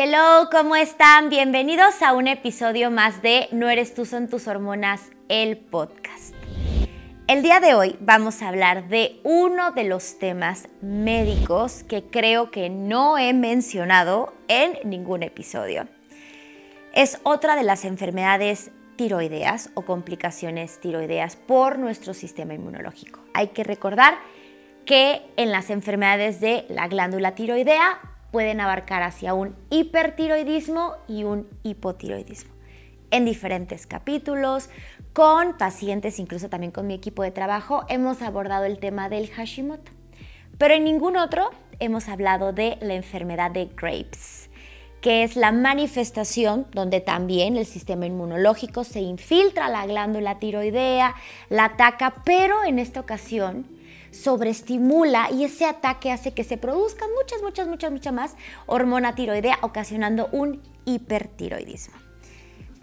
Hello, ¿cómo están? Bienvenidos a un episodio más de No eres tú, son tus hormonas, el podcast. El día de hoy vamos a hablar de uno de los temas médicos que creo que no he mencionado en ningún episodio. Es otra de las enfermedades tiroideas o complicaciones tiroideas por nuestro sistema inmunológico. Hay que recordar que en las enfermedades de la glándula tiroidea pueden abarcar hacia un hipertiroidismo y un hipotiroidismo. En diferentes capítulos, con pacientes, incluso también con mi equipo de trabajo, hemos abordado el tema del Hashimoto. Pero en ningún otro hemos hablado de la enfermedad de Graves, que es la manifestación donde también el sistema inmunológico se infiltra a la glándula tiroidea, la ataca, pero en esta ocasión sobreestimula y ese ataque hace que se produzca mucha más hormona tiroidea, ocasionando un hipertiroidismo.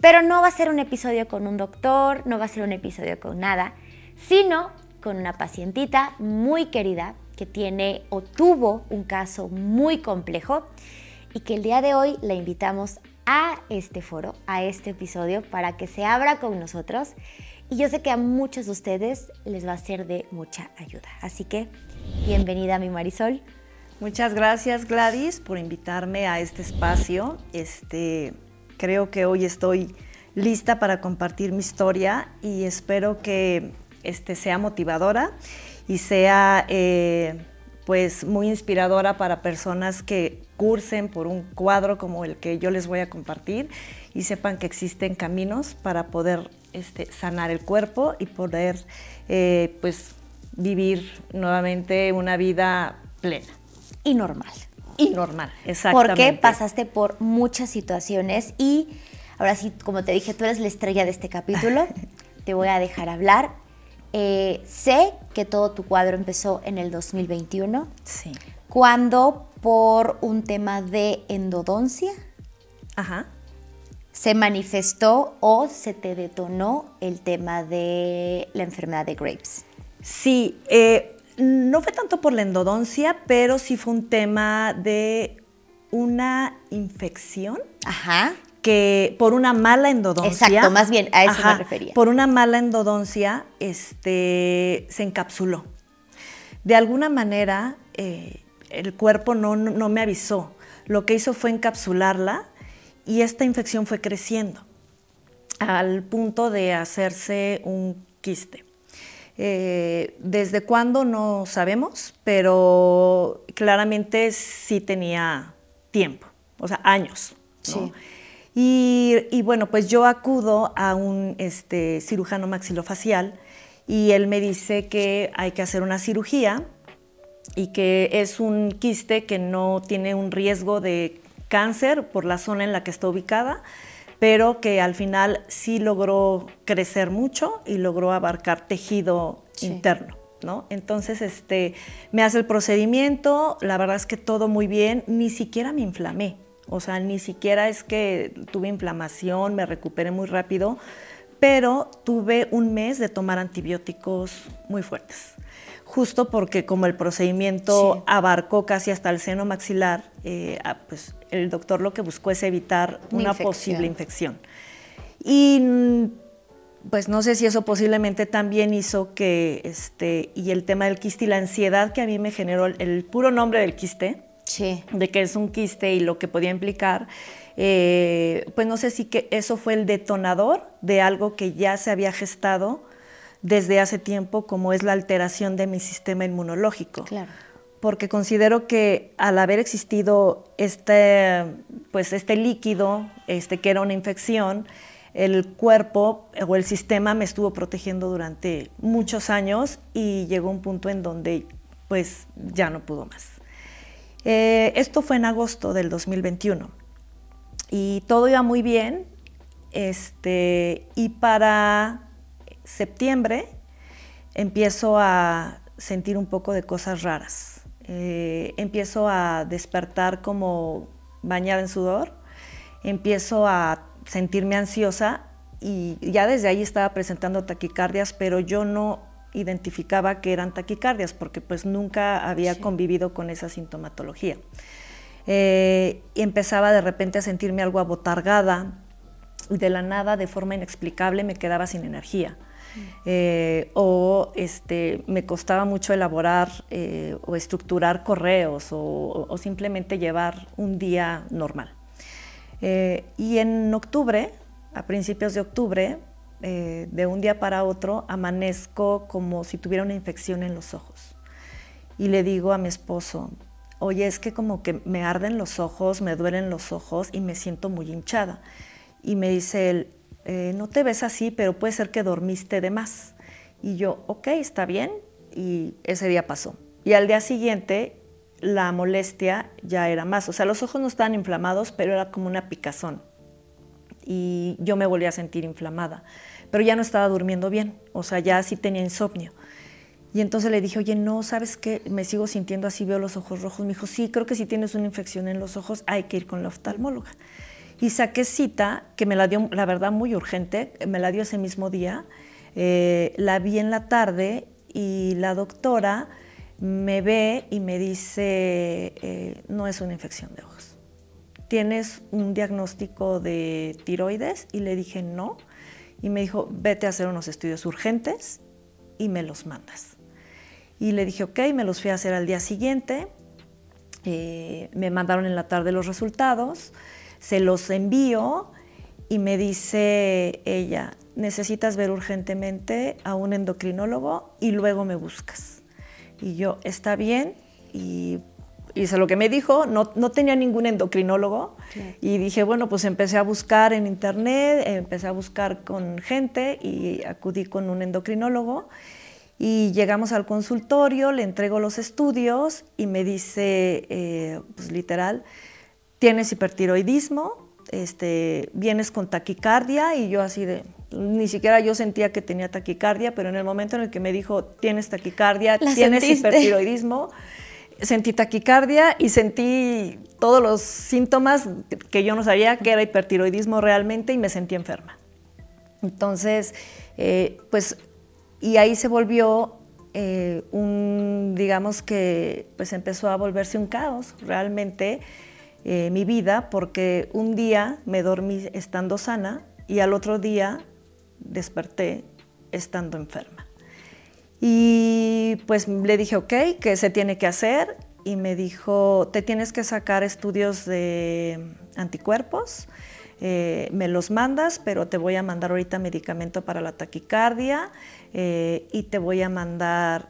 Pero no va a ser un episodio con un doctor, no va a ser un episodio con nada, sino con una pacientita muy querida que tiene o tuvo un caso muy complejo y que el día de hoy la invitamos a este foro, a este episodio, para que se abra con nosotros. Y yo sé que a muchos de ustedes les va a ser de mucha ayuda. Así que, bienvenida, mi Marisol. Muchas gracias, Gladys, por invitarme a este espacio. Creo que hoy estoy lista para compartir mi historia y espero que sea motivadora y sea pues muy inspiradora para personas que cursen por un cuadro como el que yo les voy a compartir y sepan que existen caminos para poder sanar el cuerpo y poder pues vivir nuevamente una vida plena. Y normal. Y normal, exactamente. Porque pasaste por muchas situaciones y ahora sí, como te dije, tú eres la estrella de este capítulo. Te voy a dejar hablar. Sé que todo tu cuadro empezó en el 2021. Sí. Cuando por un tema de endodoncia se manifestó o se te detonó el tema de la enfermedad de Graves. Sí, no fue tanto por la endodoncia, pero sí fue un tema de una infección. Que por una mala endodoncia. Exacto, más bien a eso me refería. Por una mala endodoncia se encapsuló. De alguna manera el cuerpo no me avisó. Lo que hizo fue encapsularla y esta infección fue creciendo al punto de hacerse un quiste. ¿Desde cuándo? No sabemos, pero claramente sí tenía tiempo, o sea, años, ¿no? Sí. Y bueno, pues yo acudo a un cirujano maxilofacial y él me dice que hay que hacer una cirugía y que es un quiste que no tiene un riesgo de cáncer por la zona en la que está ubicada, pero que al final sí logró crecer mucho y logró abarcar tejido interno, ¿no? Entonces me hace el procedimiento, la verdad es que todo muy bien, ni siquiera me inflamé. O sea, ni siquiera es que tuve inflamación, me recuperé muy rápido, pero tuve un mes de tomar antibióticos muy fuertes. Justo porque como el procedimiento abarcó casi hasta el seno maxilar, pues el doctor lo que buscó es evitar una posible infección. Y pues no sé si eso posiblemente también hizo que, y el tema del quiste y la ansiedad que a mí me generó el puro nombre del quiste, de que es un quiste y lo que podía implicar, pues no sé si que eso fue el detonador de algo que ya se había gestado desde hace tiempo, como es la alteración de mi sistema inmunológico. Claro. Porque considero que al haber existido este líquido, que era una infección, el cuerpo o el sistema me estuvo protegiendo durante muchos años y llegó un punto en donde pues ya no pudo más. Esto fue en agosto del 2021 y todo iba muy bien, y para septiembre empiezo a sentir un poco de cosas raras. Empiezo a despertar como bañada en sudor, empiezo a sentirme ansiosa y ya desde ahí estaba presentando taquicardias, pero yo no identificaba que eran taquicardias porque pues nunca había convivido con esa sintomatología. y empezaba de repente a sentirme algo abotargada, y de la nada, de forma inexplicable, me quedaba sin energía. Me costaba mucho elaborar o estructurar correos o simplemente llevar un día normal. Y en octubre, a principios de octubre, de un día para otro, amanezco como si tuviera una infección en los ojos. Y le digo a mi esposo, oye, es que como que me arden los ojos, me duelen los ojos y me siento muy hinchada. Y me dice él, no te ves así, pero puede ser que dormiste de más. Y yo, ok, está bien, y ese día pasó. Y al día siguiente, la molestia ya era más. O sea, los ojos no estaban inflamados, pero era como una picazón. Y yo me volví a sentir inflamada, pero ya no estaba durmiendo bien, o sea, ya sí tenía insomnio. Y entonces le dije, oye, no, ¿sabes qué? Me sigo sintiendo así, veo los ojos rojos. Me dijo, sí, creo que si tienes una infección en los ojos, hay que ir con la oftalmóloga. Y saqué cita, que me la dio, la verdad, muy urgente, me la dio ese mismo día. La vi en la tarde y la doctora me ve y me dice, no es una infección de ojos. ¿Tienes un diagnóstico de tiroides? Y le dije, no. Y me dijo, vete a hacer unos estudios urgentes y me los mandas. Y le dije, ok, me los fui a hacer al día siguiente. Me mandaron en la tarde los resultados. Se los envío y me dice ella, necesitas ver urgentemente a un endocrinólogo y luego me buscas. Y yo, está bien, y hice lo que me dijo, no tenía ningún endocrinólogo. Sí. Y dije, bueno, pues empecé a buscar en internet, empecé a buscar con gente y acudí con un endocrinólogo. Y llegamos al consultorio, le entrego los estudios y me dice, pues literal, tienes hipertiroidismo, vienes con taquicardia, y yo así de, ni siquiera yo sentía que tenía taquicardia, pero en el momento en el que me dijo, tienes taquicardia, tienes hipertiroidismo, sentí taquicardia y sentí todos los síntomas que yo no sabía que era hipertiroidismo realmente, y me sentí enferma. Entonces, pues, y ahí se volvió digamos que pues empezó a volverse un caos realmente. Mi vida, porque un día me dormí estando sana y al otro día desperté estando enferma. Y pues le dije, ok, ¿qué se tiene que hacer? Y me dijo, te tienes que sacar estudios de anticuerpos, me los mandas, pero te voy a mandar ahorita medicamento para la taquicardia y te voy a mandar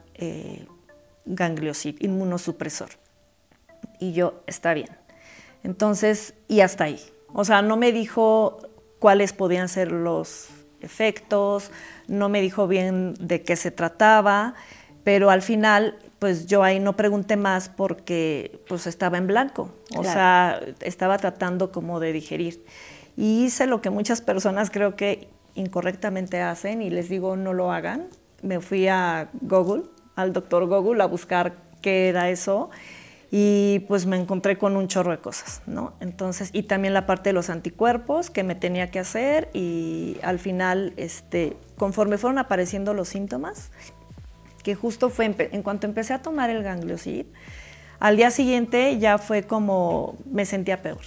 ganglioside, inmunosupresor. Y yo, está bien. Entonces, y hasta ahí. O sea, no me dijo cuáles podían ser los efectos, no me dijo bien de qué se trataba, pero al final, pues yo ahí no pregunté más porque pues estaba en blanco. O sea, estaba tratando como de digerir. Y hice lo que muchas personas creo que incorrectamente hacen, y les digo, no lo hagan. Me fui a Google, al doctor Google, a buscar qué era eso. Y pues me encontré con un chorro de cosas, ¿no? Entonces, y también la parte de los anticuerpos que me tenía que hacer, y al final, conforme fueron apareciendo los síntomas, que justo fue en cuanto empecé a tomar el ganglioside, al día siguiente ya fue como me sentía peor.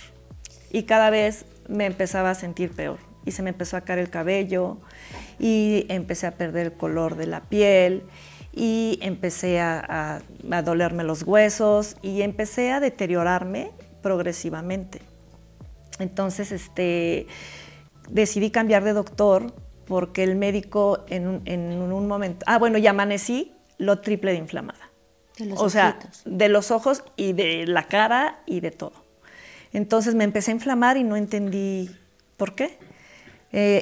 Y cada vez me empezaba a sentir peor. Y se me empezó a caer el cabello, y empecé a perder el color de la piel, y empecé a dolerme los huesos, y empecé a deteriorarme progresivamente. Entonces, decidí cambiar de doctor porque el médico en un momento... bueno, y amanecí lo triple de inflamada. De los ojitos. Sea, de los ojos y de la cara y de todo. Entonces me empecé a inflamar y no entendí por qué.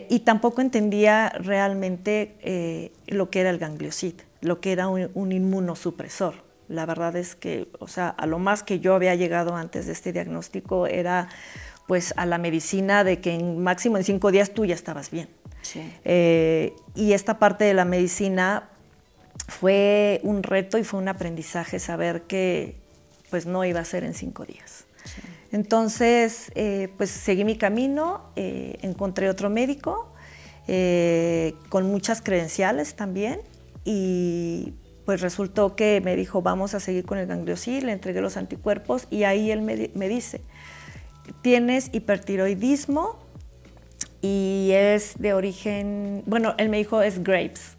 Y tampoco entendía realmente lo que era el ganglioside, lo que era un inmunosupresor. La verdad es que, o sea, a lo más que yo había llegado antes de este diagnóstico era pues a la medicina de que máximo en 5 días tú ya estabas bien. Sí. Y esta parte de la medicina fue un reto y fue un aprendizaje saber que pues no iba a ser en 5 días. Sí. Entonces, pues seguí mi camino, encontré otro médico con muchas credenciales también, y pues resultó que me dijo, vamos a seguir con el ganglioside, le entregué los anticuerpos y ahí él me dice, tienes hipertiroidismo y es de origen, bueno, él me dijo es Graves.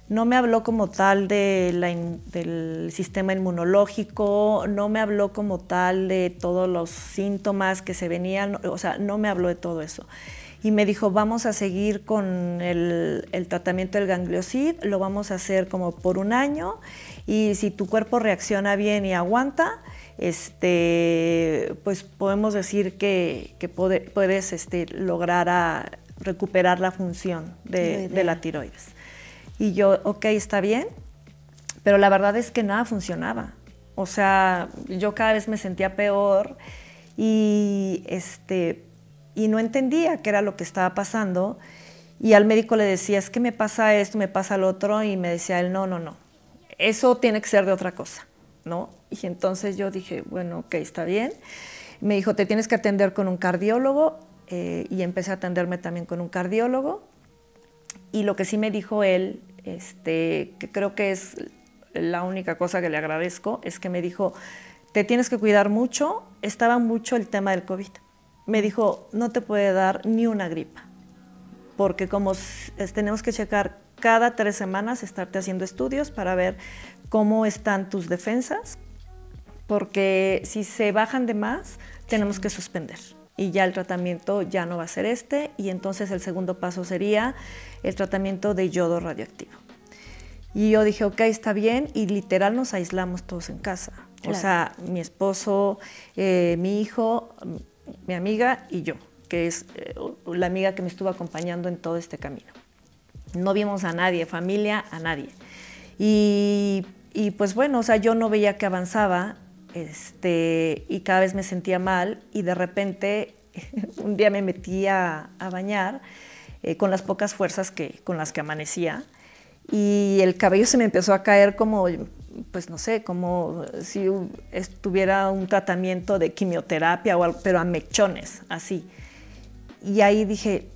No me habló como tal del sistema inmunológico, no me habló como tal de todos los síntomas que se venían, o sea, no me habló de todo eso. Y me dijo, vamos a seguir con el tratamiento del ganglioside, lo vamos a hacer como por 1 año y si tu cuerpo reacciona bien y aguanta, pues podemos decir que puedes lograr recuperar la función de la tiroides. Y yo, ok, está bien, pero la verdad es que nada funcionaba. O sea, yo cada vez me sentía peor y no entendía qué era lo que estaba pasando. Y al médico le decía, es que me pasa esto, me pasa lo otro, y me decía él, no, eso tiene que ser de otra cosa, ¿no? Y entonces yo dije, bueno, ok, está bien. Me dijo, te tienes que atender con un cardiólogo, y empecé a atenderme también con un cardiólogo. Y lo que sí me dijo él, que creo que es la única cosa que le agradezco, es que me dijo, te tienes que cuidar mucho, estaba mucho el tema del COVID. Me dijo, no te puede dar ni una gripa, porque como tenemos que checar cada 3 semanas, estarte haciendo estudios para ver cómo están tus defensas, porque si se bajan de más, tenemos que suspender. Y ya el tratamiento ya no va a ser y entonces el segundo paso sería el tratamiento de yodo radioactivo. Y yo dije, ok, está bien, y literal nos aislamos todos en casa. Claro. O sea, mi esposo, mi hijo, mi amiga y yo, que es la amiga que me estuvo acompañando en todo este camino. No vimos a nadie, familia, a nadie. Y pues bueno, o sea, yo no veía que avanzaba, y cada vez me sentía mal, y de repente un día me metí a bañar con las pocas fuerzas con las que amanecía, y el cabello se me empezó a caer como, pues no sé, como si estuviera un tratamiento de quimioterapia o algo, pero a mechones, así. Y ahí dije,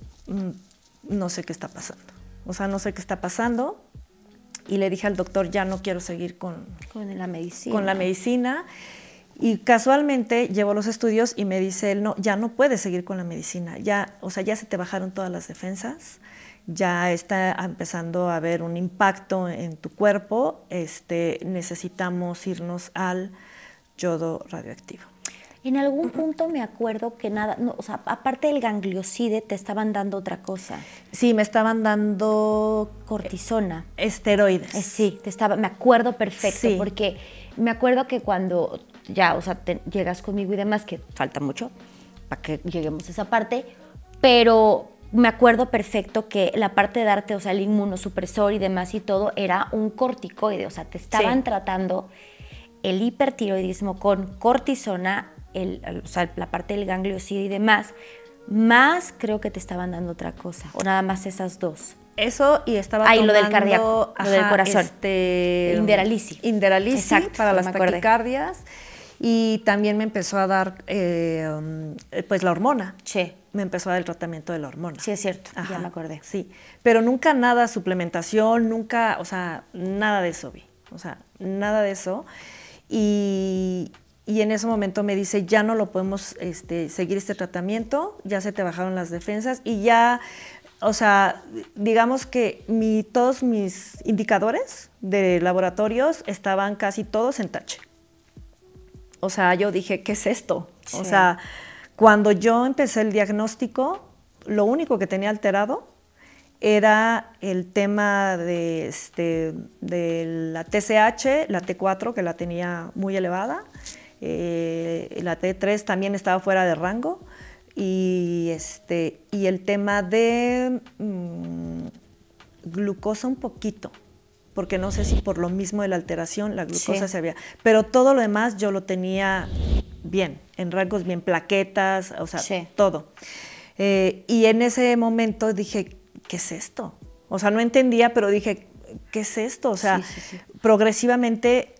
no sé qué está pasando. O sea, no sé qué está pasando. Y le dije al doctor, ya no quiero seguir con la medicina. Y casualmente llevo los estudios y me dice él, no, ya no puedes seguir con la medicina. Ya, o sea, ya se te bajaron todas las defensas, ya está empezando a haber un impacto en tu cuerpo, necesitamos irnos al yodo radioactivo. En algún punto me acuerdo que nada, no, o sea, aparte del ganglioside, te estaban dando otra cosa. Sí, me estaban dando cortisona. Esteroides. Sí, me acuerdo perfecto, sí. Porque me acuerdo que cuando ya, o sea, llegas conmigo y demás, que falta mucho para que lleguemos a esa parte, pero me acuerdo perfecto que la parte de darte, o sea, el inmunosupresor y demás y todo, era un corticoide, o sea, te estaban tratando el hipertiroidismo con cortisona, o sea, la parte del ganglioside y demás, más creo que te estaban dando otra cosa, o nada más esas dos. Eso, y estaba tomando... lo del cardíaco, lo del corazón. Inderalici. Inderalici. Exacto, para las taquicardias. Y también me empezó a dar, pues, la hormona. Sí. Me empezó a dar el tratamiento de la hormona. Sí, es cierto, Ajá, ya me acordé. Sí, pero nunca nada suplementación, nunca, o sea, nada de eso vi. O sea, nada de eso. Y en ese momento me dice, ya no lo podemos seguir este tratamiento, ya se te bajaron las defensas y ya, o sea, digamos que todos mis indicadores de laboratorios estaban casi todos en tache. O sea, yo dije, ¿qué es esto? Sí. O sea, cuando yo empecé el diagnóstico, lo único que tenía alterado era el tema de la TSH, la T4, que la tenía muy elevada, la T3 también estaba fuera de rango, y el tema de glucosa un poquito, porque no sé si por lo mismo de la alteración la glucosa se había... Pero todo lo demás yo lo tenía bien, en rangos bien, plaquetas, o sea, todo. Y en ese momento dije, ¿qué es esto? O sea, no entendía, pero dije, ¿qué es esto? O sea, progresivamente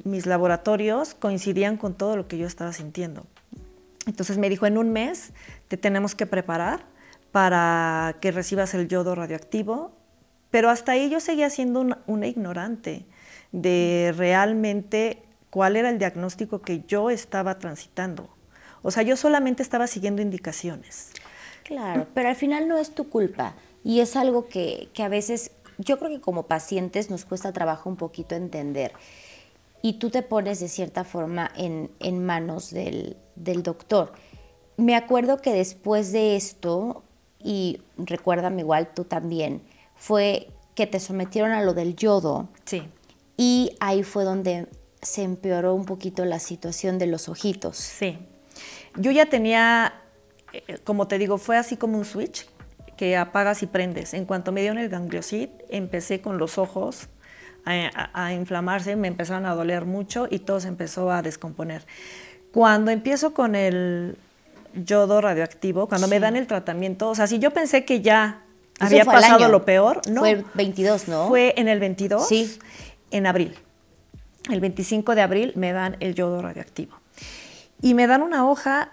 mis laboratorios coincidían con todo lo que yo estaba sintiendo. Entonces me dijo, en 1 mes te tenemos que preparar para que recibas el yodo radioactivo, pero hasta ahí yo seguía siendo una ignorante. de realmente cuál era el diagnóstico que yo estaba transitando. O sea, yo solamente estaba siguiendo indicaciones. Claro, pero al final no es tu culpa y es algo que a veces yo creo que como pacientes nos cuesta trabajo un poquito entender y tú te pones de cierta forma en manos del doctor. Me acuerdo que después de esto, y recuérdame igual tú también, fue que te sometieron a lo del yodo. Sí. Y ahí fue donde se empeoró un poquito la situación de los ojitos. Sí. Yo ya tenía, como te digo, fue así como un switch que apagas y prendes. En cuanto me dieron el gangliosit, empecé con los ojos a inflamarse, me empezaron a doler mucho y todo se empezó a descomponer. Cuando empiezo con el yodo radioactivo, cuando me dan el tratamiento, o sea, si yo pensé que ya había pasado lo peor, no. Fue el 22, ¿no? Fue en el 22, sí. En abril. El 25 de abril me dan el yodo radioactivo. Y me dan una hoja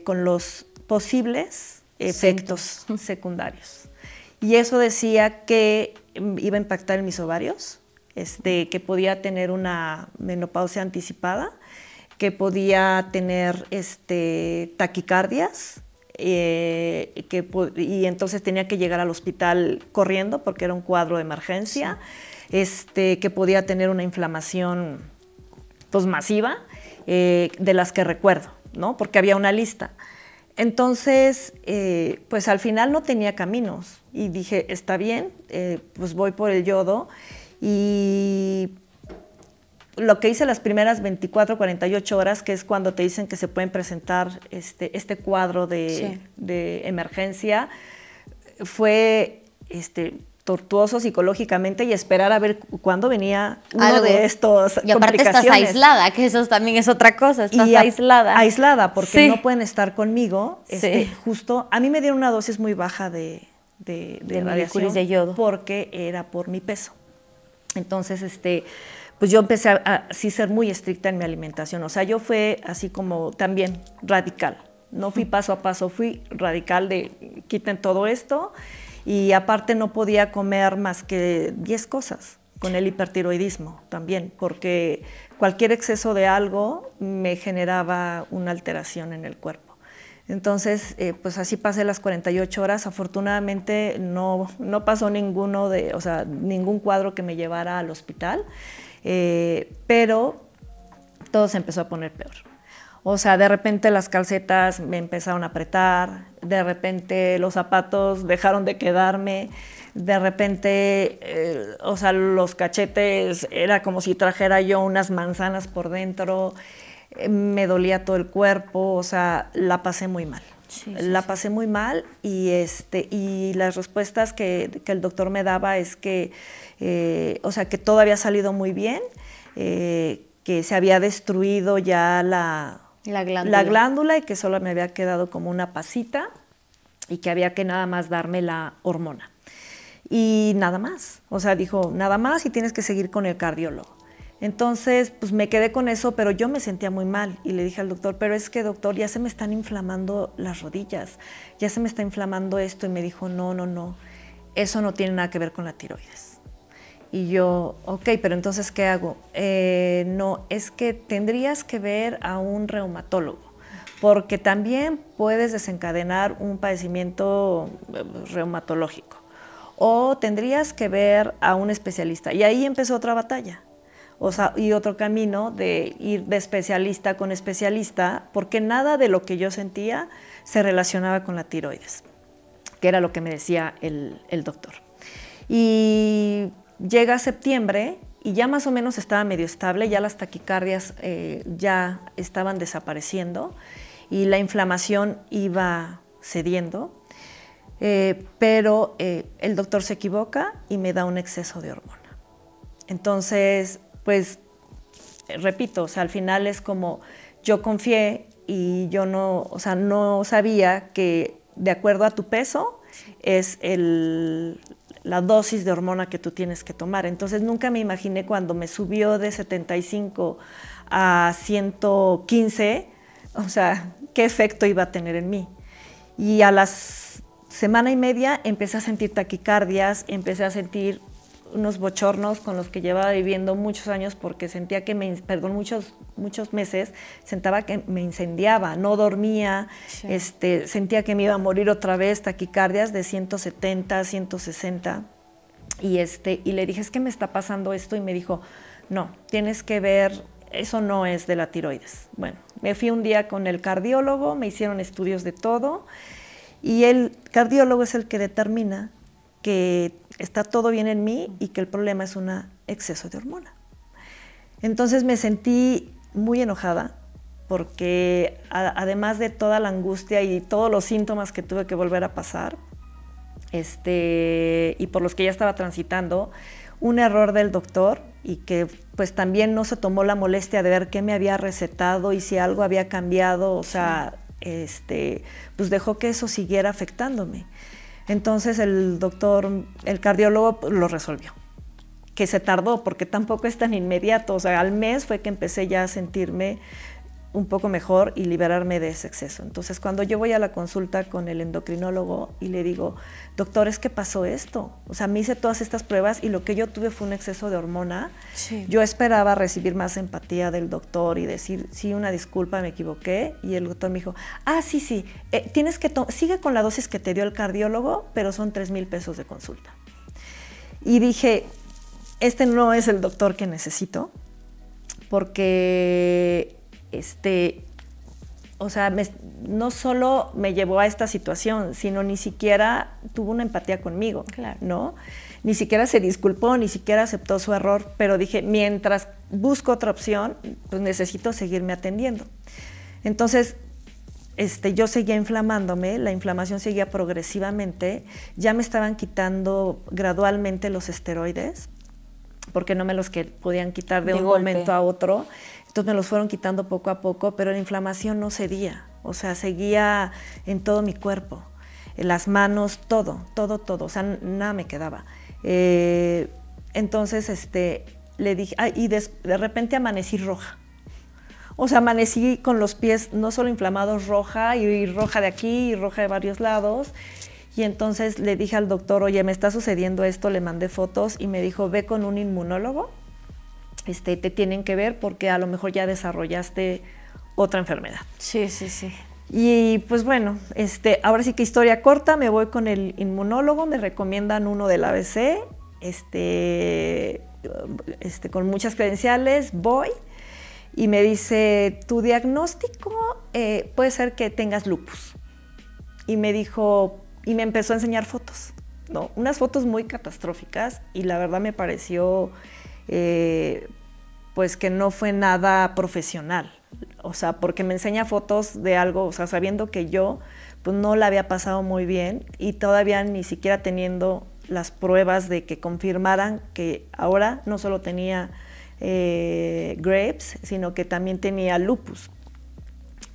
con los posibles efectos secundarios. Y eso decía que iba a impactar en mis ovarios, que podía tener una menopausia anticipada, que podía tener taquicardias, y entonces tenía que llegar al hospital corriendo porque era un cuadro de emergencia, que podía tener una inflamación pues masiva, de las que recuerdo, ¿no? Porque había una lista. Entonces, pues al final no tenía caminos y dije, está bien, pues voy por el yodo. Y lo que hice las primeras 24, 48 horas, que es cuando te dicen que se pueden presentar este cuadro de emergencia, fue tortuoso psicológicamente y esperar a ver cuándo venía uno de estos y aparte estás aislada, que eso también es otra cosa, estás aislada. Aislada, porque no pueden estar conmigo. Justo, a mí me dieron una dosis muy baja de radiación de yodo. Porque era por mi peso. Entonces, pues yo empecé a sí ser muy estricta en mi alimentación. O sea, yo fui así como también radical. No fui paso a paso, fui radical de quiten todo esto. Y aparte no podía comer más que 10 cosas con el hipertiroidismo también, porque cualquier exceso de algo me generaba una alteración en el cuerpo. Entonces, pues así pasé las 48 horas. Afortunadamente no pasó ningún cuadro que me llevara al hospital, pero todo se empezó a poner peor. O sea, de repente las calcetas me empezaron a apretar, de repente los zapatos dejaron de quedarme, de repente, o sea, los cachetes era como si trajera yo unas manzanas por dentro, me dolía todo el cuerpo, o sea, la pasé muy mal. La pasé muy mal y las respuestas que el doctor me daba es que, o sea, que todo había salido muy bien, que se había destruido ya la glándula y que solo me había quedado como una pasita y que había que nada más darme la hormona. Y nada más, o sea, dijo, nada más y tienes que seguir con el cardiólogo. Entonces, pues me quedé con eso, pero yo me sentía muy mal y le dije al doctor, pero es que doctor, ya se me están inflamando las rodillas, ya se me está inflamando esto. Y me dijo, no, eso no tiene nada que ver con la tiroides. Y yo, ok, pero entonces, ¿qué hago? No, es que tendrías que ver a un reumatólogo, porque también puedes desencadenar un padecimiento reumatológico. O tendrías que ver a un especialista. Y ahí empezó otra batalla. O sea, y otro camino de ir de especialista con especialista, porque nada de lo que yo sentía se relacionaba con la tiroides, que era lo que me decía el doctor. Y llega septiembre y ya más o menos estaba medio estable, ya las taquicardias ya estaban desapareciendo y la inflamación iba cediendo, pero el doctor se equivoca y me da un exceso de hormona. Entonces, pues, repito, o sea, al final es como yo confié y yo no sabía que de acuerdo a tu peso es la dosis de hormona que tú tienes que tomar. Entonces nunca me imaginé cuando me subió de 75 a 115, o sea, qué efecto iba a tener en mí. Y a las semana y media empecé a sentir taquicardias, empecé a sentir unos bochornos con los que llevaba viviendo muchos años porque sentía que muchos meses, sentaba que me incendiaba, no dormía, sí. Sentía que me iba a morir otra vez, taquicardias de 170, 160. Y le dije, es que me está pasando esto, y me dijo, no, tienes que ver, eso no es de la tiroides. Bueno, me fui un día con el cardiólogo, me hicieron estudios de todo, y el cardiólogo es el que determina que está todo bien en mí y que el problema es un exceso de hormona. Entonces me sentí muy enojada porque además de toda la angustia y todos los síntomas que tuve que volver a pasar, y por los que ya estaba transitando, un error del doctor, y que pues también no se tomó la molestia de ver qué me había recetado y si algo había cambiado, o sea, pues dejó que eso siguiera afectándome. Entonces el cardiólogo lo resolvió, que se tardó porque tampoco es tan inmediato, o sea, al mes fue que empecé ya a sentirme un poco mejor y liberarme de ese exceso. Entonces cuando yo voy a la consulta con el endocrinólogo y le digo, doctor, es que pasó esto, o sea, me hice todas estas pruebas y lo que yo tuve fue un exceso de hormona, sí. Yo esperaba recibir más empatía del doctor y decir, sí, una disculpa, me equivoqué, y el doctor me dijo, sí, tienes que sigue con la dosis que te dio el cardiólogo, pero son 3,000 pesos de consulta. Y dije, este no es el doctor que necesito, porque o sea, no solo me llevó a esta situación, sino ni siquiera tuvo una empatía conmigo, claro. ¿No? Ni siquiera se disculpó, ni siquiera aceptó su error, pero dije, mientras busco otra opción, pues necesito seguirme atendiendo. Entonces, yo seguía inflamándome, la inflamación seguía progresivamente, ya me estaban quitando gradualmente los esteroides, porque no me los podían quitar de un momento a otro. Entonces me los fueron quitando poco a poco, pero la inflamación no cedía, o sea, seguía en todo mi cuerpo, en las manos, todo, o sea, nada me quedaba. Entonces le dije, y de repente amanecí roja. O sea, amanecí con los pies no solo inflamados, roja, y roja de aquí, y roja de varios lados. Y entonces le dije al doctor, oye, me está sucediendo esto, le mandé fotos, y me dijo, ve con un inmunólogo, te tienen que ver porque a lo mejor ya desarrollaste otra enfermedad. Sí. Y pues bueno, ahora sí que historia corta, me voy con el inmunólogo, me recomiendan uno del ABC, con muchas credenciales, voy, y me dice, tu diagnóstico puede ser que tengas lupus. Y me dijo, y me empezó a enseñar fotos, ¿no? Unas fotos muy catastróficas, y la verdad me pareció pues que no fue nada profesional, o sea, porque me enseña fotos de algo, o sea, sabiendo que yo pues no la había pasado muy bien, y todavía ni siquiera teniendo las pruebas de que confirmaran que ahora no solo tenía Graves, sino que también tenía lupus.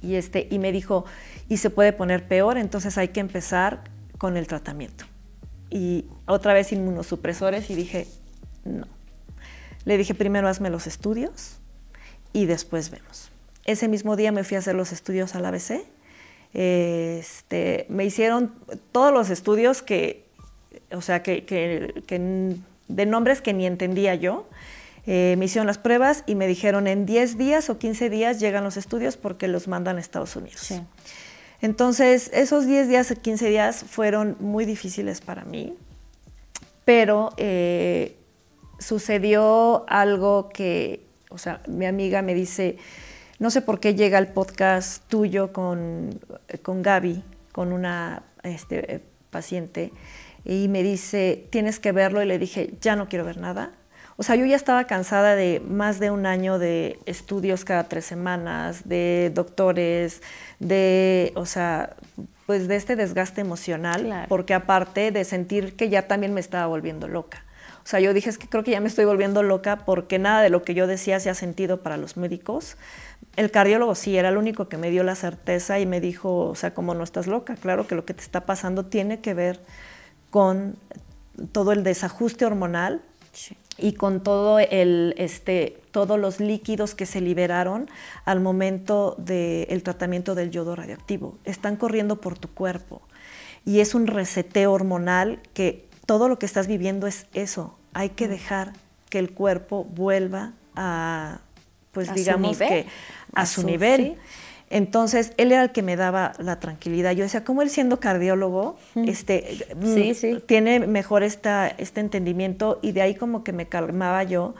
Y me dijo, y se puede poner peor, entonces hay que empezar con el tratamiento. Y otra vez inmunosupresores, y dije, no. Le dije, primero hazme los estudios y después vemos. Ese mismo día me fui a hacer los estudios al ABC. Me hicieron todos los estudios o sea, que de nombres que ni entendía yo. Me hicieron las pruebas y me dijeron, en 10 días o 15 días llegan los estudios porque los mandan a Estados Unidos. Sí. Entonces, esos 10 días o 15 días fueron muy difíciles para mí, pero sucedió algo que, o sea, mi amiga me dice, no sé por qué llega el podcast tuyo con Gaby, con una paciente, y me dice, tienes que verlo, y le dije, ya no quiero ver nada. O sea, yo ya estaba cansada de más de un año de estudios cada 3 semanas, de doctores, o sea, pues de este desgaste emocional, claro. Porque aparte de sentir que ya también me estaba volviendo loca. O sea, yo dije, es que creo que ya me estoy volviendo loca porque nada de lo que yo decía hacía sentido para los médicos. El cardiólogo sí, era el único que me dio la certeza y me dijo, o sea, como no estás loca, claro que lo que te está pasando tiene que ver con todo el desajuste hormonal. Sí. Y con todo todos los líquidos que se liberaron al momento del tratamiento del yodo radioactivo. Están corriendo por tu cuerpo y es un reseteo hormonal que todo lo que estás viviendo es eso, hay que dejar que el cuerpo vuelva a, pues a digamos su nivel. que a su nivel. Sí. Entonces, él era el que me daba la tranquilidad. Yo decía, ¿cómo él siendo cardiólogo tiene mejor este entendimiento? Y de ahí como que me calmaba yo.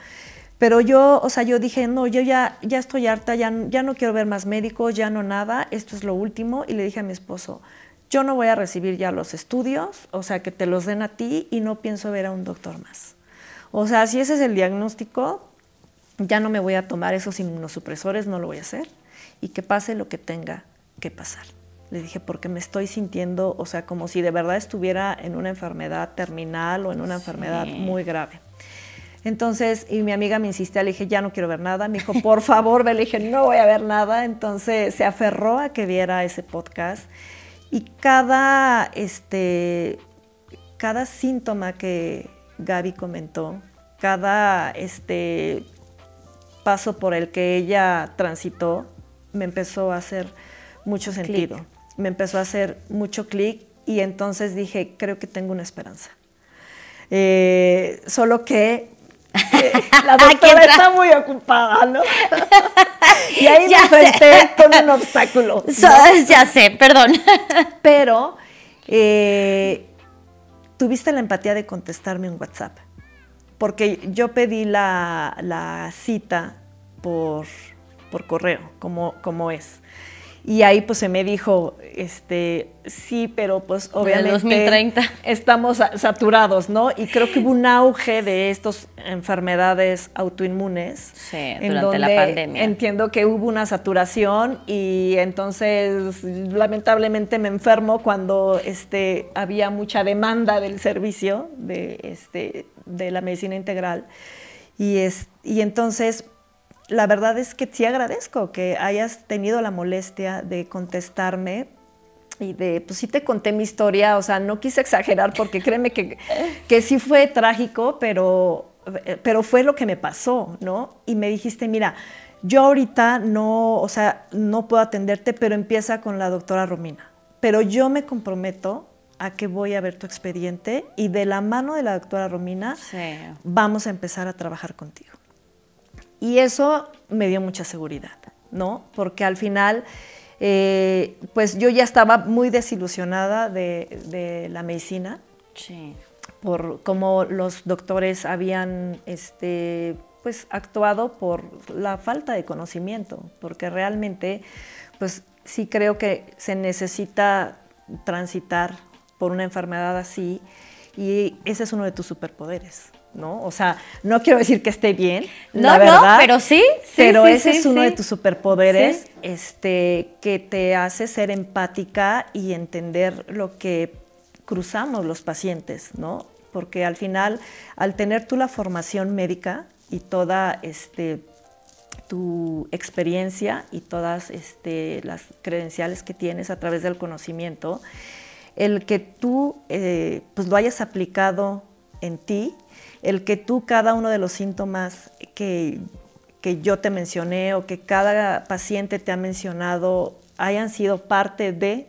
Pero yo, o sea, yo dije, no, yo ya estoy harta, ya no quiero ver más médicos, ya no nada, esto es lo último. Y le dije a mi esposo, yo no voy a recibir ya los estudios, o sea, que te los den a ti y no pienso ver a un doctor más. O sea, si ese es el diagnóstico, ya no me voy a tomar esos inmunosupresores, no lo voy a hacer. Y que pase lo que tenga que pasar. Le dije, porque me estoy sintiendo, o sea, como si de verdad estuviera en una enfermedad terminal o en una enfermedad muy grave. Entonces, y mi amiga me insistía, le dije, ya no quiero ver nada. Me dijo, por favor, ve. Le dije, no voy a ver nada. Entonces, se aferró a que viera ese podcast. Y cada síntoma que Gaby comentó, cada paso por el que ella transitó, me empezó a hacer mucho sentido. Me empezó a hacer mucho clic y entonces dije, creo que tengo una esperanza. Solo que la doctora está muy ocupada, ¿no? Y ahí me enfrenté con un obstáculo, ¿no? Ya sé, perdón. Pero tuviste la empatía de contestarme un WhatsApp, porque yo pedí la cita por correo, como es. Y ahí pues se me dijo, sí, pero pues obviamente 2030. estamos saturados, ¿no? Y creo que hubo un auge de estas enfermedades autoinmunes. Sí, durante la pandemia. Entiendo que hubo una saturación y entonces lamentablemente me enfermo cuando había mucha demanda del servicio de la medicina integral. Y entonces la verdad es que sí agradezco que hayas tenido la molestia de contestarme y pues sí te conté mi historia, o sea, no quise exagerar porque créeme que sí fue trágico, pero fue lo que me pasó, ¿no? Y me dijiste, mira, yo ahorita no puedo atenderte, pero empieza con la doctora Romina. Pero yo me comprometo a que voy a ver tu expediente y de la mano de la doctora Romina vamos a empezar a trabajar contigo. Y eso me dio mucha seguridad, ¿no? Porque al final, pues yo ya estaba muy desilusionada de la medicina. Sí. Por cómo los doctores habían pues, actuado por la falta de conocimiento, porque realmente, pues sí creo que se necesita transitar por una enfermedad así y ese es uno de tus superpoderes, ¿no? O sea, no quiero decir que esté bien, la verdad, pero sí. Pero ese es uno de tus superpoderes, que te hace ser empática y entender lo que cruzamos los pacientes, ¿no? Porque al final, al tener tú la formación médica y toda tu experiencia y todas las credenciales que tienes a través del conocimiento, el que tú pues lo hayas aplicado en ti, el que tú cada uno de los síntomas que yo te mencioné o que cada paciente te ha mencionado hayan sido parte de,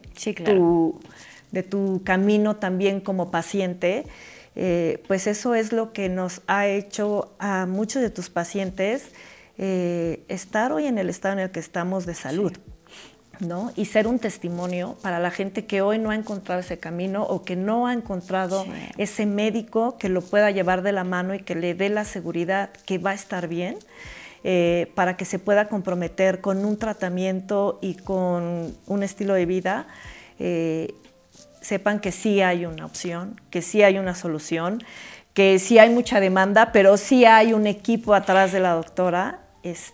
de tu camino también como paciente, pues eso es lo que nos ha hecho a muchos de tus pacientes estar hoy en el estado en el que estamos de salud. ¿No? Y ser un testimonio para la gente que hoy no ha encontrado ese camino o que no ha encontrado ese médico que lo pueda llevar de la mano y que le dé la seguridad que va a estar bien, para que se pueda comprometer con un tratamiento y con un estilo de vida. Sepan que sí hay una opción, que sí hay una solución, que sí hay mucha demanda, pero sí hay un equipo atrás de la doctora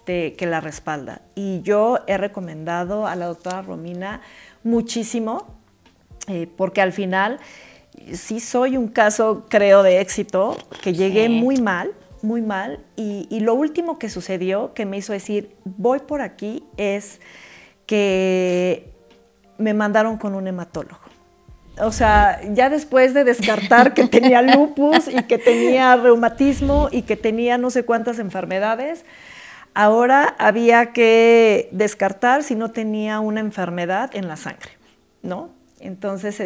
que la respalda. Y yo he recomendado a la doctora Romina muchísimo, porque al final sí soy un caso, creo, de éxito, que llegué muy mal, y lo último que sucedió, que me hizo decir, voy por aquí, es que me mandaron con un hematólogo. O sea, ya después de descartar que tenía lupus y que tenía reumatismo y que tenía no sé cuántas enfermedades, ahora había que descartar si no tenía una enfermedad en la sangre, ¿no? Entonces,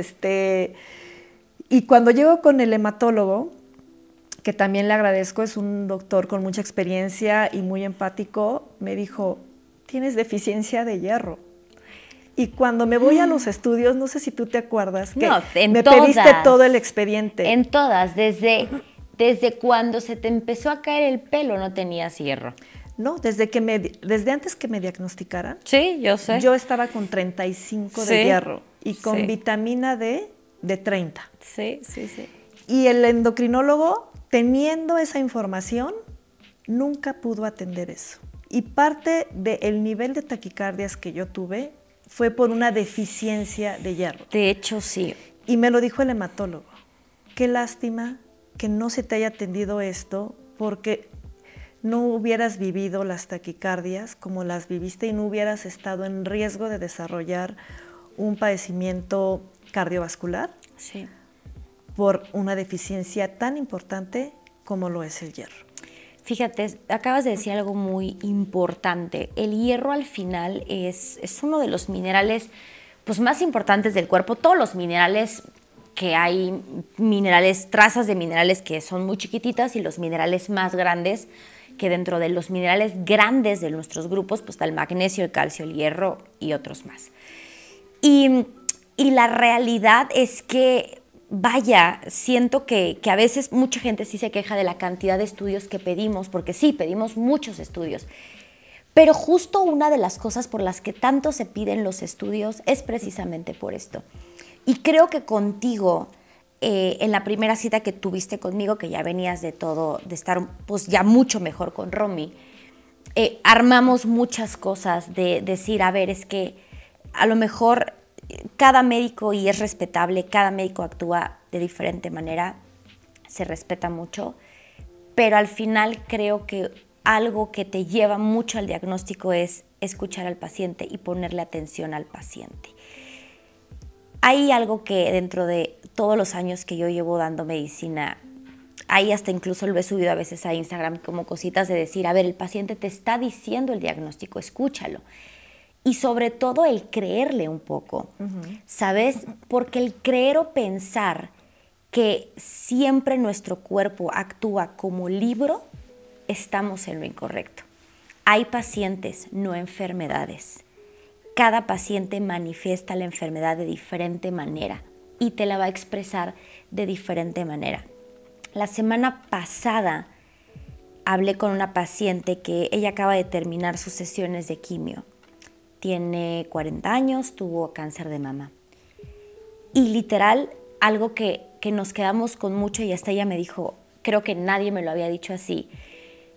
y cuando llego con el hematólogo, que también le agradezco, es un doctor con mucha experiencia y muy empático, me dijo, tienes deficiencia de hierro. Y cuando me voy a los estudios, no sé si tú te acuerdas, que me pediste todo el expediente. En todas, desde cuando se te empezó a caer el pelo no tenías hierro. No, desde antes que me diagnosticaran. Sí, yo sé. Yo estaba con 35 de hierro y con vitamina D de 30. Sí. Y el endocrinólogo, teniendo esa información, nunca pudo atender eso. Y parte del nivel de taquicardias que yo tuve fue por una deficiencia de hierro. De hecho, sí. Y me lo dijo el hematólogo. Qué lástima que no se te haya atendido esto, porque no hubieras vivido las taquicardias como las viviste y no hubieras estado en riesgo de desarrollar un padecimiento cardiovascular por una deficiencia tan importante como lo es el hierro. Fíjate, acabas de decir algo muy importante. El hierro al final es uno de los minerales pues, más importantes del cuerpo. Todos los minerales que hay, trazas de minerales que son muy chiquititas y los minerales más grandes, que dentro de los minerales grandes de nuestros grupos pues, está el magnesio, el calcio, el hierro y otros más. Y la realidad es que vaya, siento que a veces mucha gente sí se queja de la cantidad de estudios que pedimos, porque sí, pedimos muchos estudios. Pero justo una de las cosas por las que tanto se piden los estudios es precisamente por esto. Y creo que contigo, en la primera cita que tuviste conmigo, que ya venías de estar pues ya mucho mejor con Romy, armamos muchas cosas de decir, a ver, es que a lo mejor cada médico, y es respetable, cada médico actúa de diferente manera, se respeta mucho, pero al final creo que algo que te lleva mucho al diagnóstico es escuchar al paciente y ponerle atención al paciente. Hay algo que dentro de todos los años que yo llevo dando medicina, ahí hasta incluso lo he subido a veces a Instagram como cositas de decir, a ver, el paciente te está diciendo el diagnóstico, escúchalo. Y sobre todo el creerle un poco, ¿sabes? Porque el creer o pensar que siempre nuestro cuerpo actúa como libro, estamos en lo incorrecto. Hay pacientes, no enfermedades. Cada paciente manifiesta la enfermedad de diferente manera y te la va a expresar de diferente manera. La semana pasada hablé con una paciente que ella acaba de terminar sus sesiones de quimio. Tiene 40 años, tuvo cáncer de mama. Y literal, algo que nos quedamos con mucho y hasta ella me dijo, creo que nadie me lo había dicho así,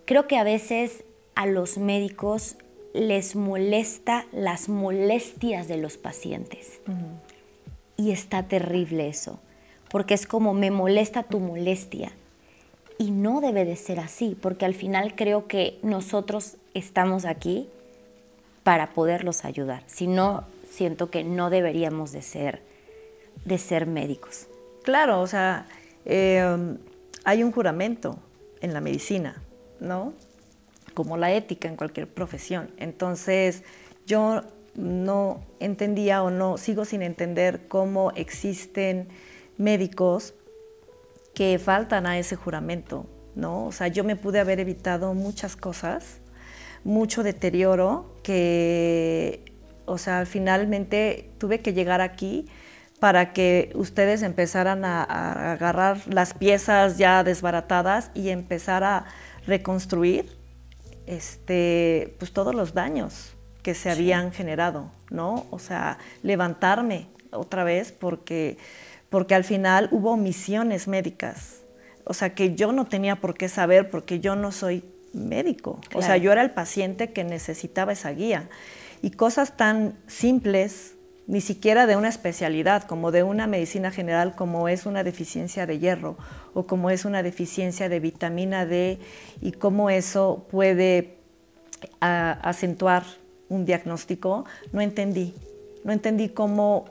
creo que a veces a los médicos les molesta las molestias de los pacientes. Y está terrible eso, porque es como me molesta tu molestia. Y no debe de ser así, porque al final creo que nosotros estamos aquí para poderlos ayudar. Si no, siento que no deberíamos de ser médicos. Claro, o sea, hay un juramento en la medicina, ¿no? Como la ética en cualquier profesión. Entonces, yo no entendía o no sigo sin entender cómo existen médicos que faltan a ese juramento, ¿no? O sea, yo me pude haber evitado muchas cosas, mucho deterioro que, o sea, finalmente tuve que llegar aquí para que ustedes empezaran a agarrar las piezas ya desbaratadas y empezar a reconstruir pues todos los daños que se habían generado, ¿no? O sea, levantarme otra vez porque al final hubo omisiones médicas, o sea, que yo no tenía por qué saber porque yo no soy médico. Claro. O sea, yo era el paciente que necesitaba esa guía. Y cosas tan simples, ni siquiera de una especialidad, como de una medicina general, como es una deficiencia de hierro o como es una deficiencia de vitamina D y cómo eso puede acentuar un diagnóstico, no entendí. No entendí cómo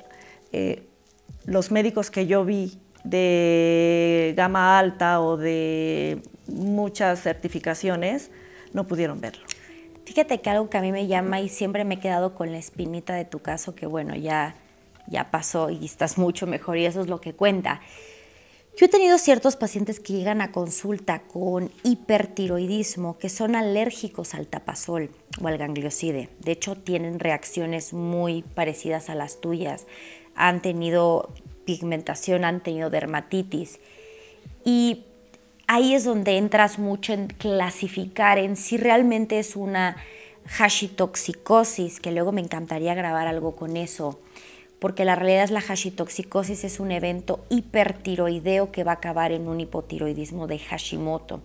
los médicos que yo vi de gama alta o de muchas certificaciones no pudieron verlo. Fíjate que algo que a mí me llama y siempre me he quedado con la espinita de tu caso, que bueno, ya pasó y estás mucho mejor y eso es lo que cuenta. Yo he tenido ciertos pacientes que llegan a consulta con hipertiroidismo, que son alérgicos al tapasol o al ganglioside. De hecho, tienen reacciones muy parecidas a las tuyas. Han tenido pigmentación, han tenido dermatitis. Y ahí es donde entras mucho en clasificar en si realmente es una hashitoxicosis, que luego me encantaría grabar algo con eso, porque la realidad es la hashitoxicosis es un evento hipertiroideo que va a acabar en un hipotiroidismo de Hashimoto.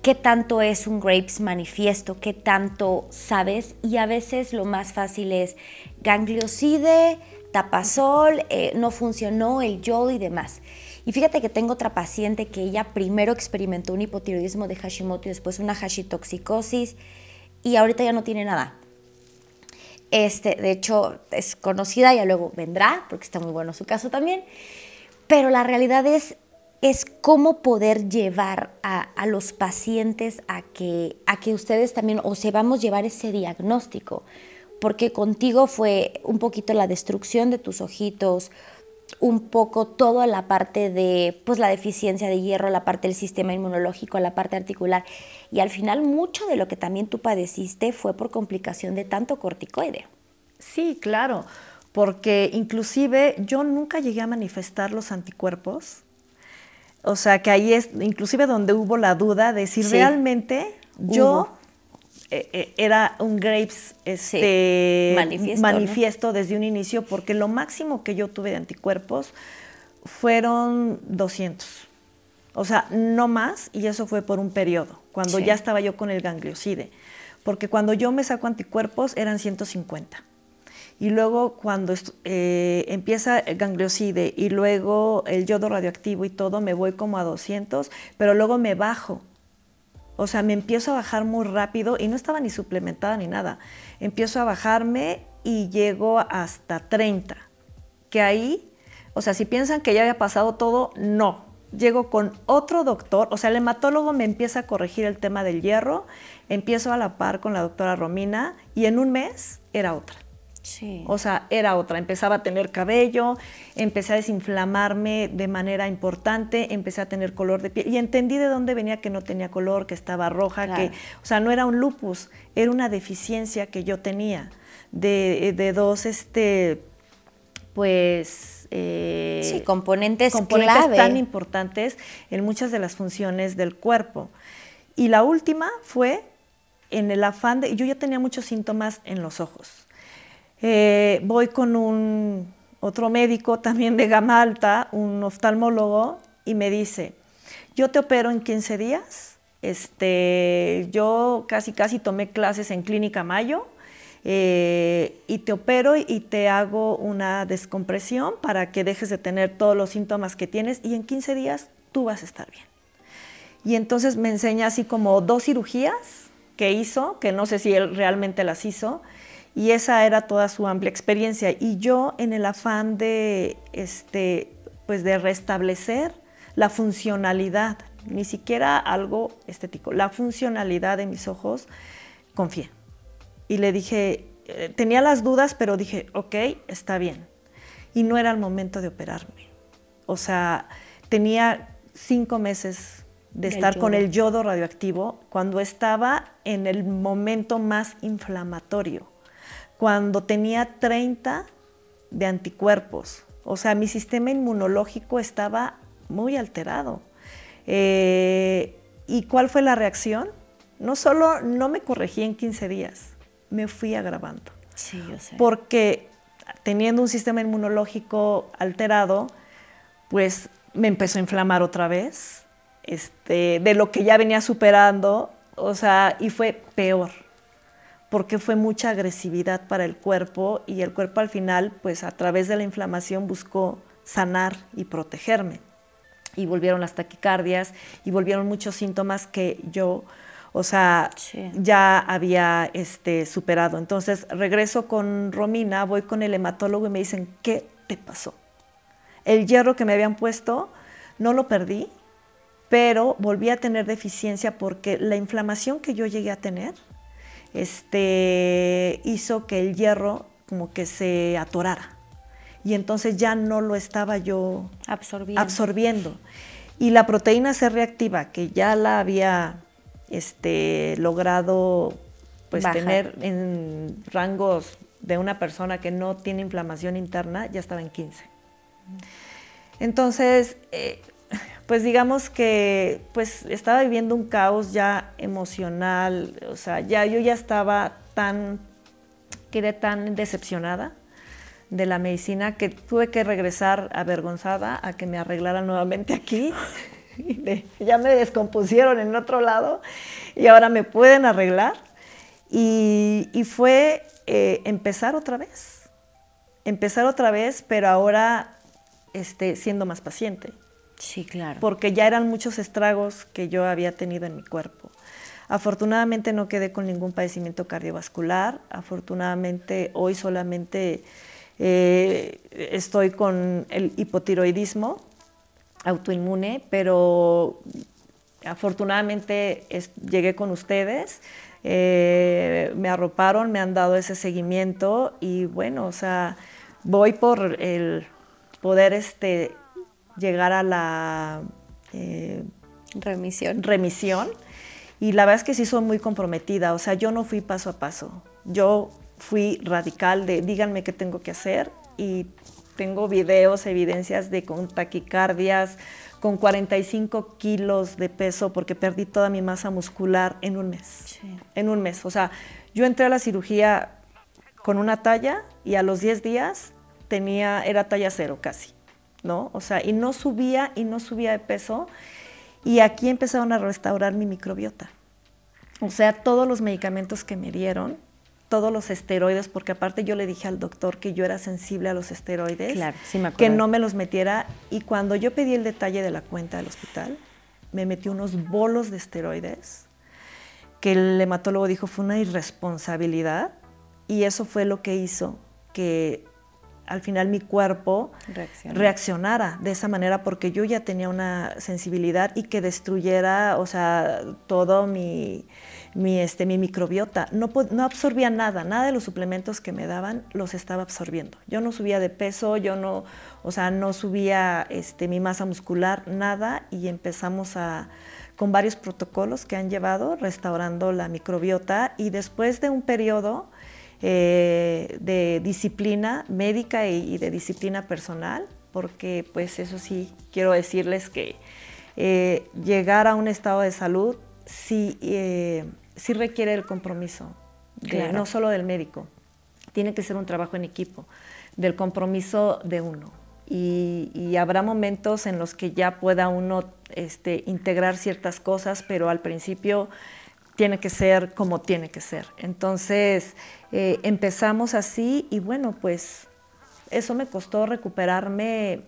¿Qué tanto es un Graves manifiesto? ¿Qué tanto sabes? Y a veces lo más fácil es ganglioside, tapasol, no funcionó el yodo y demás. Y fíjate que tengo otra paciente que ella primero experimentó un hipotiroidismo de Hashimoto y después una hashitoxicosis y ahorita ya no tiene nada. De hecho, es conocida, ya luego vendrá, porque está muy bueno su caso también. Pero la realidad es cómo poder llevar a los pacientes a que ustedes también os sepamos llevar ese diagnóstico. Porque contigo fue un poquito la destrucción de tus ojitos, un poco toda la parte de pues, la deficiencia de hierro, la parte del sistema inmunológico, la parte articular. Y al final mucho de lo que también tú padeciste fue por complicación de tanto corticoide. Sí, claro, porque inclusive yo nunca llegué a manifestar los anticuerpos. O sea, que ahí es inclusive donde hubo la duda de si realmente yo era un Graves manifiesto, ¿no? Desde un inicio, porque lo máximo que yo tuve de anticuerpos fueron 200. O sea, no más, y eso fue por un periodo, cuando ya estaba yo con el ganglioside. Porque cuando yo me saco anticuerpos eran 150. Y luego cuando empieza el ganglioside y luego el yodo radioactivo y todo, me voy como a 200, pero luego me bajo. O sea, me empiezo a bajar muy rápido y no estaba ni suplementada ni nada. Empiezo a bajarme y llego hasta 30. Que ahí, o sea, si piensan que ya había pasado todo, no. Llego con otro doctor, o sea, el hematólogo me empieza a corregir el tema del hierro, empiezo a la par con la doctora Romina y en un mes era otra. Sí. O sea, era otra. Empezaba a tener cabello, empecé a desinflamarme de manera importante, empecé a tener color de piel y entendí de dónde venía que no tenía color, que estaba roja, claro. O sea, no era un lupus, era una deficiencia que yo tenía de dos, componentes clave. Tan importantes en muchas de las funciones del cuerpo. Y la última fue en el afán de, yo ya tenía muchos síntomas en los ojos. Voy con otro médico también de gama alta, un oftalmólogo, y me dice, yo te opero en 15 días. Yo casi tomé clases en Clínica Mayo, y te opero y te hago una descompresión para que dejes de tener todos los síntomas que tienes y en 15 días tú vas a estar bien. Y entonces me enseña así como 2 cirugías que hizo, que no sé si él realmente las hizo, y esa era toda su amplia experiencia. Y yo en el afán de, pues de restablecer la funcionalidad, ni siquiera algo estético, la funcionalidad de mis ojos, confié. Y le dije, tenía las dudas, pero dije, ok, está bien. Y no era el momento de operarme. O sea, tenía 5 meses de estar con el yodo radioactivo cuando estaba en el momento más inflamatorio, cuando tenía 30 de anticuerpos. O sea, mi sistema inmunológico estaba muy alterado. ¿Y cuál fue la reacción? No solo no me corregí en 15 días, me fui agravando. Sí, yo sé. Porque teniendo un sistema inmunológico alterado, pues me empezó a inflamar otra vez, de lo que ya venía superando, o sea, y fue peor, porque fue mucha agresividad para el cuerpo y el cuerpo al final, pues a través de la inflamación buscó sanar y protegerme. Y volvieron las taquicardias y volvieron muchos síntomas que yo, o sea, ya había superado. Entonces regreso con Romina, voy con el hematólogo y me dicen, ¿qué te pasó? El hierro que me habían puesto no lo perdí, pero volví a tener deficiencia porque la inflamación que yo llegué a tener hizo que el hierro como que se atorara. y entonces ya no lo estaba yo absorbiendo. Y la proteína C reactiva, que ya la había logrado pues tener en rangos de una persona que no tiene inflamación interna, ya estaba en 15. Entonces, pues digamos que pues estaba viviendo un caos ya emocional, o sea, yo ya estaba quedé tan decepcionada de la medicina que tuve que regresar avergonzada a que me arreglaran nuevamente aquí. Ya me descompusieron en otro lado y ahora me pueden arreglar. Y fue empezar otra vez, pero ahora siendo más paciente. Sí, claro. Porque ya eran muchos estragos que yo había tenido en mi cuerpo. Afortunadamente no quedé con ningún padecimiento cardiovascular. Afortunadamente hoy solamente estoy con el hipotiroidismo autoinmune, pero afortunadamente llegué con ustedes, me arroparon, me han dado ese seguimiento y bueno, o sea, voy por el poder llegar a la remisión. Y la verdad es que sí soy muy comprometida, o sea, yo no fui paso a paso, yo fui radical de díganme qué tengo que hacer y tengo videos, evidencias de con taquicardias, con 45 kilos de peso porque perdí toda mi masa muscular en un mes. Sí. En un mes, o sea, yo entré a la cirugía con una talla y a los 10 días era talla 0 casi, ¿no? O sea, y no subía de peso. Y aquí empezaron a restaurar mi microbiota. O sea, todos los medicamentos que me dieron, todos los esteroides, porque aparte yo le dije al doctor que yo era sensible a los esteroides, claro, sí me acuerdo. Que no me los metiera. Y cuando yo pedí el detalle de la cuenta del hospital, me metió unos bolos de esteroides, que el hematólogo dijo fue una irresponsabilidad, y eso fue lo que hizo que al final mi cuerpo reaccionara de esa manera, porque yo ya tenía una sensibilidad y que destruyera, o sea, todo mi microbiota. No absorbía nada de los suplementos que me daban los estaba absorbiendo. Yo no subía de peso, no subía mi masa muscular, nada, y empezamos con varios protocolos que han llevado restaurando la microbiota, y después de un periodo de disciplina médica y de disciplina personal, porque pues eso sí, quiero decirles que llegar a un estado de salud sí requiere el compromiso, claro, no solo del médico, tiene que ser un trabajo en equipo, del compromiso de uno. Y habrá momentos en los que ya pueda uno integrar ciertas cosas, pero al principio tiene que ser como tiene que ser. Entonces empezamos así y bueno, pues eso me costó recuperarme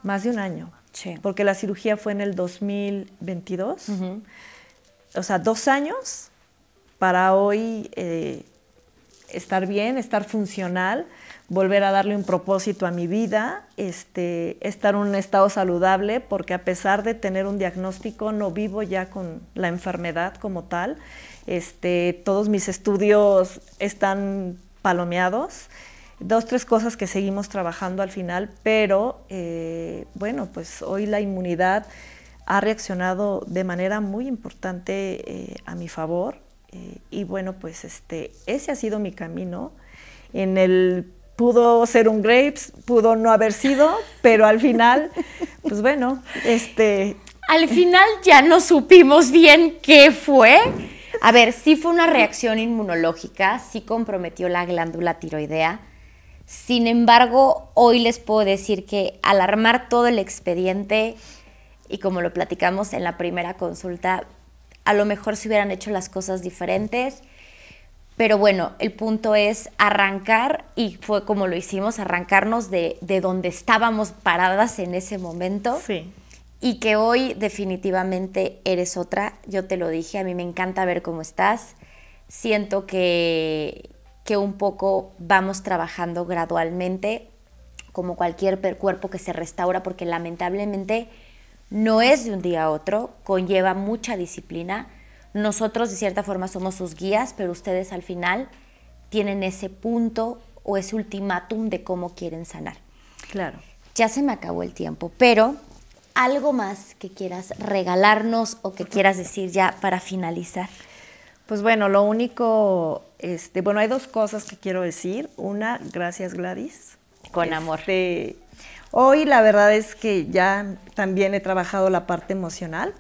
más de un año, sí, porque la cirugía fue en el 2022, o sea, 2 años para hoy estar bien, estar funcional, volver a darle un propósito a mi vida, estar en un estado saludable, porque a pesar de tener un diagnóstico, no vivo ya con la enfermedad como tal. Todos mis estudios están palomeados. 2, 3 cosas que seguimos trabajando al final, pero bueno, pues hoy la inmunidad ha reaccionado de manera muy importante a mi favor. Y bueno, pues ese ha sido mi camino. Pudo ser un grapes, pudo no haber sido, pero al final, pues bueno, Al final ya no supimos bien qué fue. A ver, sí fue una reacción inmunológica, sí comprometió la glándula tiroidea. Sin embargo, hoy les puedo decir que al armar todo el expediente, y como lo platicamos en la primera consulta, a lo mejor se hubieran hecho las cosas diferentes. Pero bueno, el punto es arrancar, y fue como lo hicimos, arrancarnos de donde estábamos paradas en ese momento. Sí. Y que hoy definitivamente eres otra. Yo te lo dije, a mí me encanta ver cómo estás. Siento que un poco vamos trabajando gradualmente, como cualquier cuerpo que se restaura, porque lamentablemente no es de un día a otro, conlleva mucha disciplina. Nosotros de cierta forma somos sus guías, pero ustedes al final tienen ese punto o ese ultimátum de cómo quieren sanar. Claro. Ya se me acabó el tiempo, pero algo más que quieras regalarnos o que quieras decir ya para finalizar. Pues bueno, lo único, bueno, hay dos cosas que quiero decir. Una, gracias Gladys. Con amor. Hoy la verdad es que ya también he trabajado la parte emocional.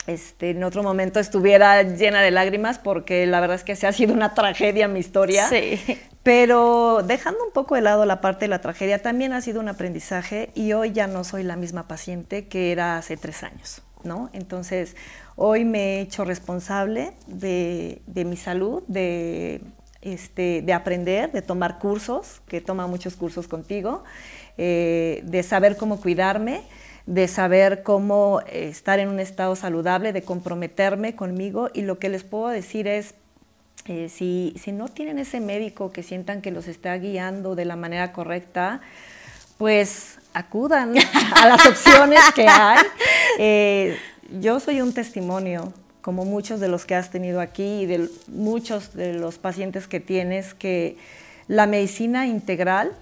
En otro momento estuviera llena de lágrimas porque la verdad es que se ha sido una tragedia mi historia. Sí. Pero dejando un poco de lado la parte de la tragedia, también ha sido un aprendizaje y hoy ya no soy la misma paciente que era hace 3 años, ¿no? Entonces, hoy me he hecho responsable de mi salud, de aprender, de tomar cursos, que toma muchos cursos contigo, de saber cómo cuidarme, de saber cómo estar en un estado saludable, de comprometerme conmigo, y lo que les puedo decir es, si no tienen ese médico que sientan que los está guiando de la manera correcta, pues acudan a las opciones que hay. Yo soy un testimonio, como muchos de los que has tenido aquí y de muchos de los pacientes que tienes, que la medicina integral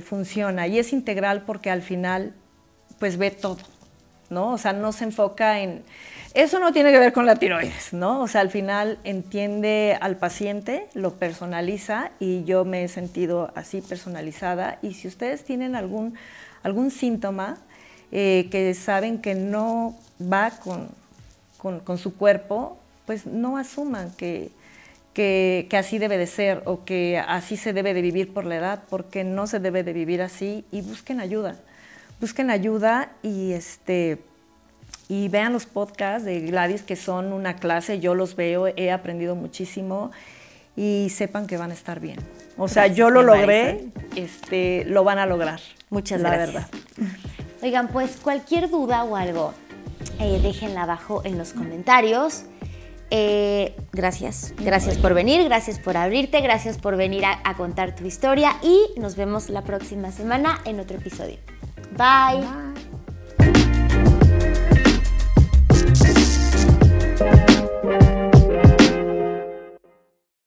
funciona, y es integral porque al final pues ve todo, ¿no? O sea, no se enfoca en... Eso no tiene que ver con la tiroides, ¿no? O sea, al final entiende al paciente, lo personaliza, y yo me he sentido así personalizada. Y si ustedes tienen algún síntoma que saben que no va con su cuerpo, pues no asuman que así debe de ser o que así se debe de vivir por la edad, porque no se debe de vivir así, y busquen ayuda. Busquen ayuda y vean los podcasts de Gladys, que son una clase. Yo los veo, he aprendido muchísimo, y sepan que van a estar bien. O sea, yo lo logré, lo van a lograr. Muchas gracias. La verdad. Oigan, pues cualquier duda o algo, déjenla abajo en los comentarios. Gracias por venir, gracias por abrirte, gracias por venir a contar tu historia, y nos vemos la próxima semana en otro episodio. Bye.